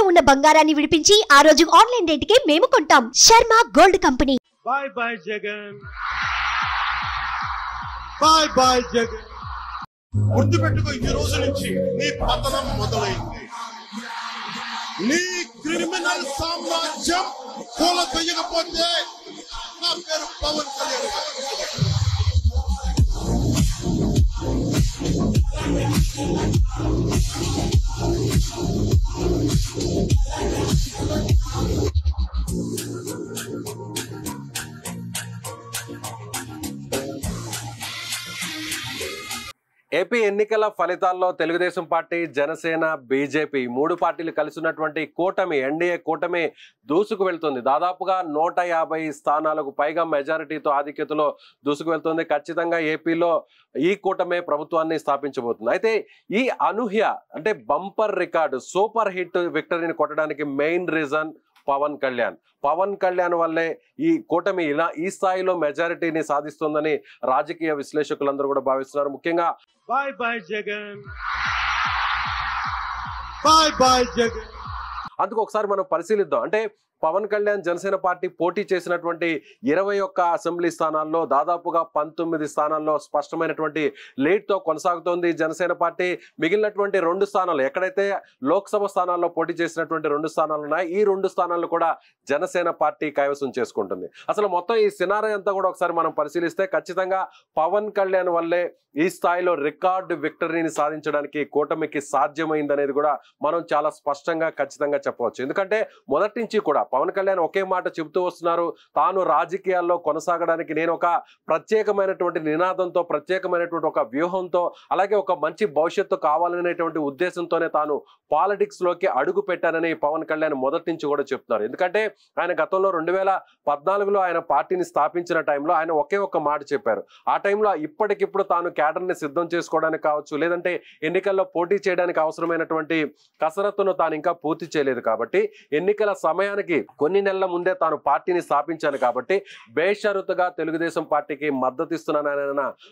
ఉన్న బంగారాన్ని విడిపించి ఆ రోజు ఆన్లైన్ రేటుకే మేము కొంటాం. Sharma gold company. By by Jagan, by by Jagan. గుర్తుపెట్టుకో, ఈ రోజు నుంచి నీ పతనం మొదలైంది. నీ క్రిమినల్ సామ్రాజ్యం కూలతొయ్యకపోతే నా పేరు పవన్ కళ్యాణ్. ఏపీ ఎన్నికల ఫలితాల్లో తెలుగుదేశం పార్టీ, జనసేన, బీజేపీ మూడు పార్టీలు కలిసి ఉన్నటువంటి కూటమి, ఎన్డీఏ కూటమి దూసుకు వెళ్తుంది. దాదాపుగా 150 స్థానాలకు పైగా మెజారిటీతో ఆధిక్యతలో దూసుకు వెళ్తుంది. ఖచ్చితంగా ఏపీలో ఈ కూటమే ప్రభుత్వాన్ని స్థాపించబోతుంది. అయితే ఈ అనూహ్య అంటే బంపర్ రికార్డు, సూపర్ హిట్ విక్టరీని కొట్టడానికి మెయిన్ రీజన్ పవన్ కళ్యాణ్ వల్లే ఈ కూటమి ఇలా ఈ స్థాయిలో మెజారిటీని సాధిస్తుందని రాజకీయ విశ్లేషకులందరూ కూడా భావిస్తున్నారు. ముఖ్యంగా by by Jagan, by by Jagan. అందుకు ఒకసారి మనం పరిశీలిద్దాం. అంటే పవన్ కళ్యాణ్ జనసేన పార్టీ పోటీ చేసినటువంటి 21 అసెంబ్లీ స్థానాల్లో దాదాపుగా 19 స్థానాల్లో స్పష్టమైనటువంటి లీడ్తో కొనసాగుతోంది జనసేన పార్టీ. మిగిలినటువంటి 2 స్థానాలు, ఎక్కడైతే లోక్సభ స్థానాల్లో పోటీ చేసినటువంటి 2 స్థానాలు ఉన్నాయి, ఈ 2 స్థానాలు కూడా జనసేన పార్టీ కైవసం చేసుకుంటుంది. అసలు మొత్తం ఈ సినారీ అంతా కూడా ఒకసారి మనం పరిశీలిస్తే ఖచ్చితంగా పవన్ కళ్యాణ్ వల్లే ఈ స్థాయిలో రికార్డు విక్టరీని సాధించడానికి కూటమికి సాధ్యమైందనేది కూడా మనం చాలా స్పష్టంగా ఖచ్చితంగా చెప్పవచ్చు. ఎందుకంటే మొదటి నుంచి కూడా పవన్ కళ్యాణ్ ఒకే మాట చెబుతూ వస్తున్నారు, తాను రాజకీయాల్లో కొనసాగడానికి నేను ఒక ప్రత్యేకమైనటువంటి నినాదంతో, ప్రత్యేకమైనటువంటి ఒక వ్యూహంతో, అలాగే ఒక మంచి భవిష్యత్తు కావాలనేటువంటి ఉద్దేశంతోనే తాను పాలిటిక్స్ లోకి అడుగు పెట్టానని పవన్ కళ్యాణ్ మొదటి నుంచి కూడా చెప్తున్నారు. ఎందుకంటే ఆయన గతంలో 2014లో ఆయన పార్టీని స్థాపించిన టైంలో ఆయన ఒకే ఒక్క మాట చెప్పారు. ఆ టైంలో ఇప్పటికిప్పుడు తాను క్యాడర్ని సిద్ధం చేసుకోవడానికి కావచ్చు, లేదంటే ఎన్నికల్లో పోటీ చేయడానికి అవసరమైనటువంటి కసరత్తును తాను ఇంకా పూర్తి చేయలేదు. కాబట్టి ఎన్నికల సమయానికి కొన్ని నెలల ముందే తాను పార్టీని స్థాపించాను కాబట్టి బేషరతుగా తెలుగుదేశం పార్టీకి మద్దతు ఇస్తున్నానని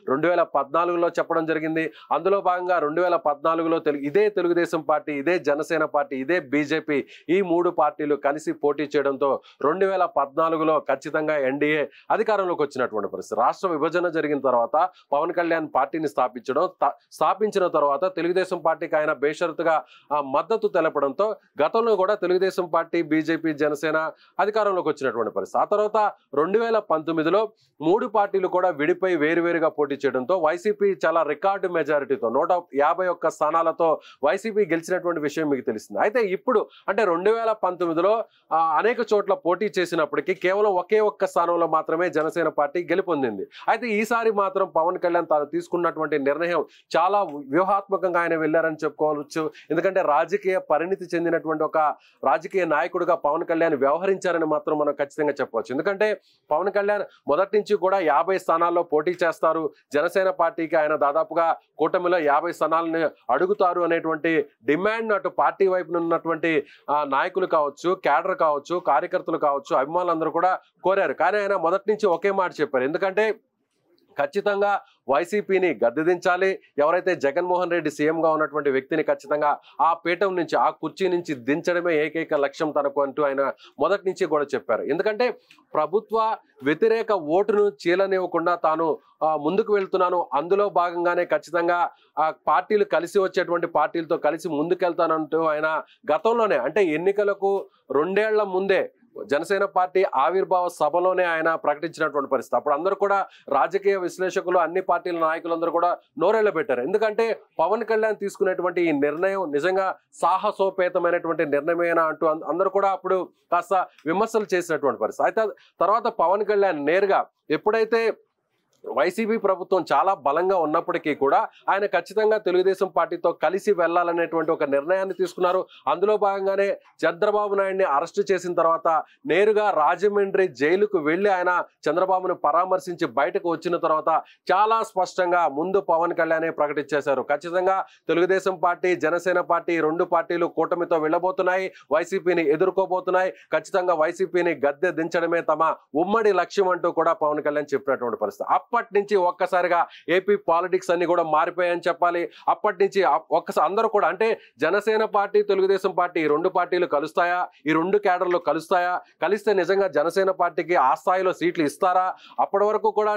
2014లో చెప్పడం జరిగింది. అందులో భాగంగా 2014లో ఇదే తెలుగుదేశం పార్టీ, ఇదే జనసేన పార్టీ, ఇదే బీజేపీ ఈ 3 పార్టీలు కలిసి పోటీ చేయడంతో 2014లో ఖచ్చితంగా ఎన్డీఏ అధికారంలోకి వచ్చినటువంటి పరిస్థితి. రాష్ట్ర విభజన జరిగిన తర్వాత పవన్ కళ్యాణ్ పార్టీని స్థాపించిన తర్వాత తెలుగుదేశం పార్టీకి ఆయన బేషరతుగా మద్దతు తెలపడంతో గతంలో కూడా తెలుగుదేశం పార్టీ, బీజేపీ, జనసేన అధికారంలోకి వచ్చినటువంటి పరిస్థితి. ఆ తర్వాత 2019లో 3 పార్టీలు కూడా విడిపోయి వేరువేరుగా పోటీ చేయడంతో వైసీపీ చాలా రికార్డు మెజారిటీతో 151 స్థానాలతో వైసీపీ గెలిచినటువంటి విషయం మీకు తెలిసింది. అయితే ఇప్పుడు అంటే 2019లో అనేక చోట్ల పోటీ చేసినప్పటికీ కేవలం ఒకే ఒక్క స్థానంలో మాత్రమే జనసేన పార్టీ గెలుపొందింది. అయితే ఈసారి మాత్రం పవన్ కళ్యాణ్ తాను తీసుకున్నటువంటి నిర్ణయం చాలా వ్యూహాత్మకంగా ఆయన వెళ్ళారని చెప్పుకోవచ్చు. ఎందుకంటే రాజకీయ పరిణితి చెందినటువంటి ఒక రాజకీయ నాయకుడిగా పవన్ కళ్యాణ్ వ్యవహరించారని మాత్రం మనం ఖచ్చితంగా చెప్పవచ్చు. ఎందుకంటే పవన్ కళ్యాణ్ మొదటి నుంచి కూడా 50 స్థానాల్లో పోటీ చేస్తారు, జనసేన పార్టీకి ఆయన దాదాపుగా కూటమిలో 50 స్థానాలను అడుగుతారు అనేటువంటి డిమాండ్ అటు పార్టీ వైపు ఉన్నటువంటి నాయకులు కావచ్చు, క్యాడర్ కావచ్చు, కార్యకర్తలు కావచ్చు, అభిమానులందరూ కూడా కోరారు. కానీ ఆయన మొదటి నుంచి ఒకే మాట చెప్పారు. ఎందుకంటే ఖచ్చితంగా వైసీపీని గద్దెదించాలి, ఎవరైతే జగన్మోహన్ రెడ్డి సీఎంగా ఉన్నటువంటి వ్యక్తిని ఖచ్చితంగా ఆ పీఠం నుంచి, ఆ కుర్చీ నుంచి దించడమే ఏకైక లక్ష్యం తనకు అంటూ ఆయన మొదటి నుంచి కూడా చెప్పారు. ఎందుకంటే ప్రభుత్వ వ్యతిరేక ఓటును చీలనివ్వకుండా తాను ముందుకు వెళ్తున్నాను, అందులో భాగంగానే ఖచ్చితంగా ఆ పార్టీలు కలిసి వచ్చేటువంటి పార్టీలతో కలిసి ముందుకెళ్తానంటూ ఆయన గతంలోనే అంటే ఎన్నికలకు 2 ఏళ్ల ముందే జనసేన పార్టీ ఆవిర్భావ సభలోనే ఆయన ప్రకటించినటువంటి పరిస్థితి. అప్పుడు అందరూ కూడా రాజకీయ విశ్లేషకులు, అన్ని పార్టీల నాయకులందరూ కూడా నోరెళ్ళ పెట్టారు. ఎందుకంటే పవన్ కళ్యాణ్ తీసుకునేటువంటి ఈ నిర్ణయం నిజంగా సాహసోపేతమైనటువంటి నిర్ణయమేనా అంటూ అందరూ కూడా అప్పుడు కాస్త విమర్శలు చేసినటువంటి పరిస్థితి. అయితే తర్వాత పవన్ కళ్యాణ్ నేరుగా ఎప్పుడైతే వైసీపీ ప్రభుత్వం చాలా బలంగా ఉన్నప్పటికీ కూడా ఆయన ఖచ్చితంగా తెలుగుదేశం పార్టీతో కలిసి వెళ్లాలనేటువంటి ఒక నిర్ణయాన్ని తీసుకున్నారు. అందులో భాగంగానే చంద్రబాబు నాయుడిని అరెస్టు చేసిన తర్వాత నేరుగా రాజమండ్రి జైలుకు వెళ్లి ఆయన చంద్రబాబును పరామర్శించి బయటకు వచ్చిన తర్వాత చాలా స్పష్టంగా ముందు పవన్ కళ్యాణ్ ప్రకటించేశారు. ఖచ్చితంగా తెలుగుదేశం పార్టీ, జనసేన పార్టీ 2 పార్టీలు కూటమితో వెళ్ళబోతున్నాయి, వైసీపీని ఎదుర్కోబోతున్నాయి, ఖచ్చితంగా వైసీపీని గద్దె దించడమే తమ ఉమ్మడి లక్ష్యం అంటూ కూడా పవన్ కళ్యాణ్ చెప్పినటువంటి పరిస్థితి. అప్పటి నుంచి ఒక్కసారిగా ఏపీ పాలిటిక్స్ అన్ని కూడా మారిపోయాయని చెప్పాలి. అప్పటి నుంచి ఒక్కసారి అందరూ కూడా అంటే జనసేన పార్టీ, తెలుగుదేశం పార్టీ ఈ రెండు పార్టీలు కలుస్తాయా, ఈ రెండు కేడర్లు కలుస్తాయా, కలిస్తే నిజంగా జనసేన పార్టీకి ఆ స్థాయిలో సీట్లు ఇస్తారా, అప్పటి వరకు కూడా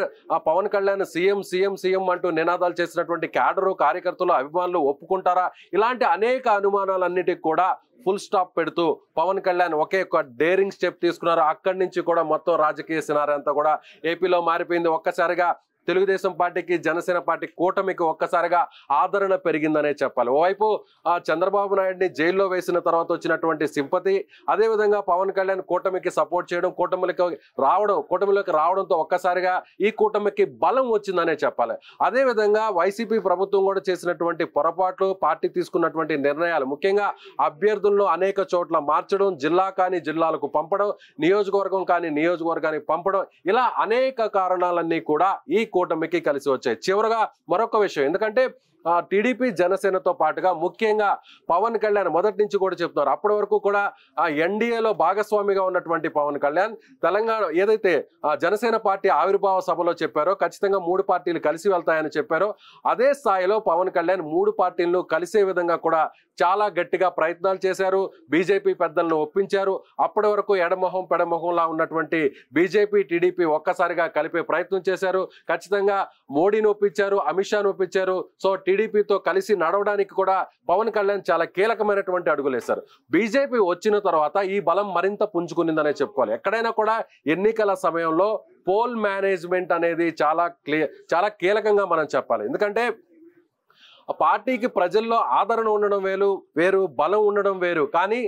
Pawan Kalyan CM CM CM అంటూ నినాదాలు చేసినటువంటి కేడరు, కార్యకర్తలు, అభిమానులు ఒప్పుకుంటారా, ఇలాంటి అనేక అనుమానాలన్నిటికీ కూడా ఫుల్ స్టాప్ పెడుతూ పవన్ కళ్యాణ్ ఒకే ఒక డేరింగ్ స్టెప్ తీసుకున్నారు. అక్కడి నుంచి కూడా మొత్తం రాజకీయ సినారీ అంతా కూడా ఏపీలో మారిపోయింది. ఒక్కసారిగా తెలుగుదేశం పార్టీకి, జనసేన పార్టీ కూటమికి ఒక్కసారిగా ఆదరణ పెరిగిందనే చెప్పాలి. ఓవైపు చంద్రబాబు నాయుడిని జైల్లో వేసిన తర్వాత వచ్చినటువంటి సింపతి, అదేవిధంగా పవన్ కళ్యాణ్ కూటమికి సపోర్ట్ చేయడం, కూటమిలోకి రావడంతో ఒక్కసారిగా ఈ కూటమికి బలం వచ్చిందనే చెప్పాలి. అదేవిధంగా వైసీపీ ప్రభుత్వం కూడా చేసినటువంటి పొరపాట్లు, పార్టీ తీసుకున్నటువంటి నిర్ణయాలు, ముఖ్యంగా అభ్యర్థులను అనేక చోట్ల మార్చడం, జిల్లా కానీ జిల్లాలకు పంపడం, నియోజకవర్గం కానీ నియోజకవర్గానికి పంపడం, ఇలా అనేక కారణాలన్నీ కూడా ఈ కూటమికి కలిసి వచ్చాయి. చివరగా మరొక విషయం, ఎందుకంటే టీడీపీ జనసేనతో పాటుగా ముఖ్యంగా పవన్ కళ్యాణ్ మొదటి నుంచి కూడా చెప్తున్నారు, అప్పటి వరకు కూడా ఎన్డీఏలో భాగస్వామిగా ఉన్నటువంటి పవన్ కళ్యాణ్ తెలంగాణ ఏదైతే జనసేన పార్టీ ఆవిర్భావ సభలో చెప్పారో ఖచ్చితంగా 3 పార్టీలు కలిసి వెళ్తాయని చెప్పారో అదే స్థాయిలో పవన్ కళ్యాణ్ 3 పార్టీలను కలిసే విధంగా కూడా చాలా గట్టిగా ప్రయత్నాలు చేశారు. బీజేపీ పెద్దలను ఒప్పించారు. అప్పటి వరకు ఎడమొహం పెడమొహంలా ఉన్నటువంటి బీజేపీ, టీడీపీ ఒక్కసారిగా కలిపే ప్రయత్నం చేశారు. ఖచ్చితంగా మోడీని ఒప్పించారు, అమిత్ షాను ఒప్పించారు. సో టీడీపీతో కలిసి నడవడానికి కూడా పవన్ కళ్యాణ్ చాలా కీలకమైనటువంటి అడుగులేశారు. బీజేపీ వచ్చిన తర్వాత ఈ బలం మరింత పుంజుకునిందనే చెప్పుకోవాలి. ఎక్కడైనా కూడా ఎన్నికల సమయంలో పోల్ మేనేజ్మెంట్ అనేది చాలా కీలకంగా మనం చెప్పాలి. ఎందుకంటే ఆ పార్టీకి ప్రజల్లో ఆదరణ ఉండడం వేరు, బలం ఉండడం వేరు, కానీ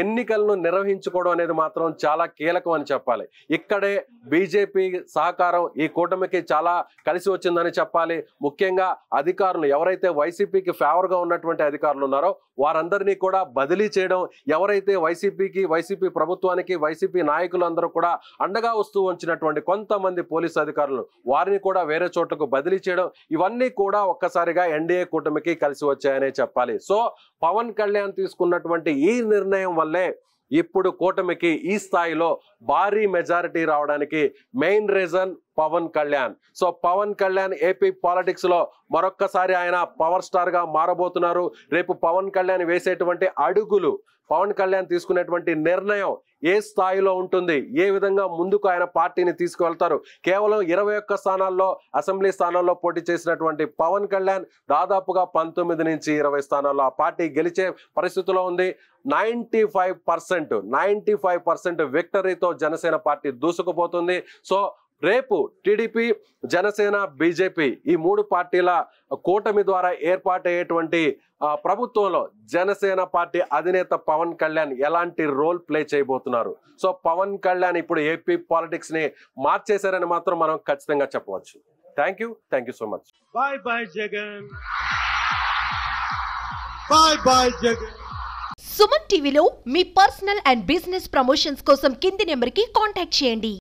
ఎన్నికలను నిర్వహించుకోవడం అనేది మాత్రం చాలా కీలకం అని చెప్పాలి. ఇక్కడే బీజేపీ సహకారం ఈ కూటమికి చాలా కలిసి వచ్చిందని చెప్పాలి. ముఖ్యంగా అధికారులు ఎవరైతే వైసీపీకి ఫేవర్గా ఉన్నటువంటి అధికారులు ఉన్నారో వారందరినీ కూడా బదిలీ చేయడం, ఎవరైతే వైసీపీ ప్రభుత్వానికి, వైసీపీ నాయకులు అందరూ కూడా అండగా వస్తూ వచ్చినటువంటి కొంతమంది పోలీసు అధికారులు వారిని కూడా వేరే చోట్లకు బదిలీ చేయడం, ఇవన్నీ కూడా ఒక్కసారిగా ఎన్డీఏ కూటమికి కలిసి వచ్చాయనే చెప్పాలి. సో పవన్ కళ్యాణ్ తీసుకున్నటువంటి ఈ నిర్ణయం వల్లే ఇప్పుడు కూటమికి ఈ స్థాయిలో భారీ మెజారిటీ రావడానికి main reason Pawan Kalyan. So Pawan Kalyan AP politics లో మరొక్కసారి ఆయన పవర్ స్టార్ గా మారబోతున్నారు. రేపు పవన్ కళ్యాణ్ వేసేటువంటి అడుగులు, పవన్ కళ్యాణ్ తీసుకునేటువంటి నిర్ణయం ఏ స్థాయిలో ఉంటుంది, ఏ విధంగా ముందుకు ఆయన పార్టీని తీసుకువెళ్తారు. కేవలం 21 స్థానాల్లో, అసెంబ్లీ స్థానాల్లో పోటీ చేసినటువంటి పవన్ కళ్యాణ్ దాదాపుగా 19 నుంచి 20 స్థానాల్లో ఆ పార్టీ గెలిచే పరిస్థితిలో ఉంది. 95% విక్టరీతో జనసేన పార్టీ దూసుకుపోతుంది. సో రేపు టీడీపీ, జనసేన, బీజేపీ ఈ 3 పార్టీల కూటమి ద్వారా ఏర్పాటయ్యేటువంటి ప్రభుత్వంలో జనసేన పార్టీ అధినేత పవన్ కళ్యాణ్ ఎలాంటి రోల్ ప్లే చేయబోతున్నారు. సో పవన్ కళ్యాణ్ ఇప్పుడు ఏపీ పాలిటిక్స్ ని మార్చేశారని మాత్రం మనం ఖచ్చితంగా చెప్పవచ్చు. Thank you so much. Bye bye Jagan, bye bye Jagan. Suman టీవీలో మీ పర్సనల్ అండ్ బిజినెస్ ప్రమోషన్స్ కోసం కింది నెంబర్కి కాంటాక్ట్ చేయండి.